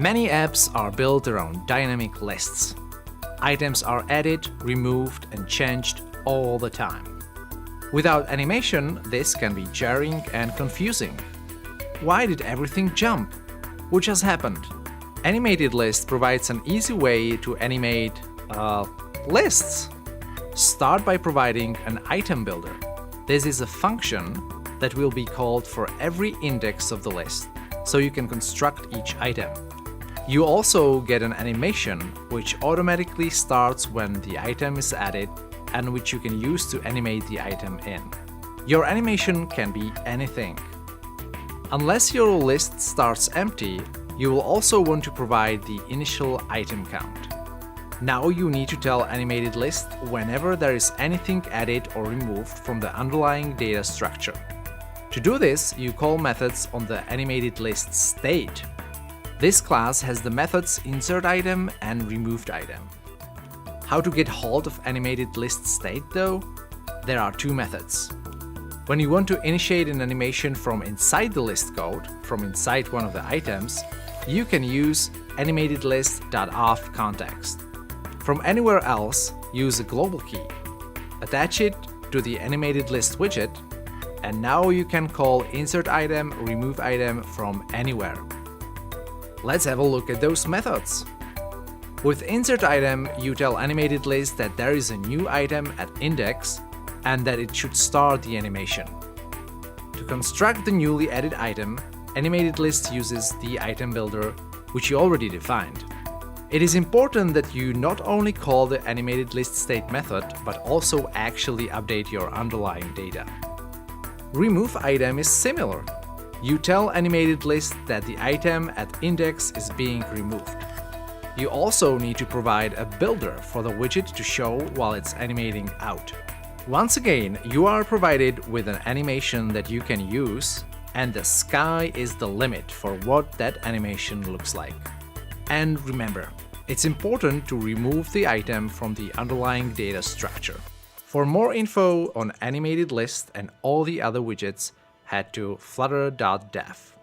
Many apps are built around dynamic lists. Items are added, removed, and changed all the time. Without animation, this can be jarring and confusing. Why did everything jump? What just happened? AnimatedList provides an easy way to animate lists. Start by providing an item builder. This is a function that will be called for every index of the list, so you can construct each item. You also get an animation which automatically starts when the item is added and which you can use to animate the item in. Your animation can be anything. Unless your list starts empty, you will also want to provide the initial item count. Now you need to tell AnimatedList whenever there is anything added or removed from the underlying data structure. To do this, you call methods on the AnimatedList state. This class has the methods insertItem and removedItem. How to get hold of AnimatedList state though? There are two methods. When you want to initiate an animation from inside the list code, from inside one of the items, you can use AnimatedList.off context. From anywhere else, use a global key. Attach it to the AnimatedList widget, and now you can call insertItem, removeItem from anywhere. Let's have a look at those methods. With insertItem, you tell AnimatedList that there is a new item at index and that it should start the animation. To construct the newly added item, AnimatedList uses the item builder, which you already defined. It is important that you not only call the AnimatedList state method, but also actually update your underlying data. RemoveItem is similar. You tell AnimatedList that the item at index is being removed. You also need to provide a builder for the widget to show while it's animating out. Once again, you are provided with an animation that you can use, and the sky is the limit for what that animation looks like. And remember, it's important to remove the item from the underlying data structure. For more info on AnimatedList and all the other widgets, head to flutter.dev.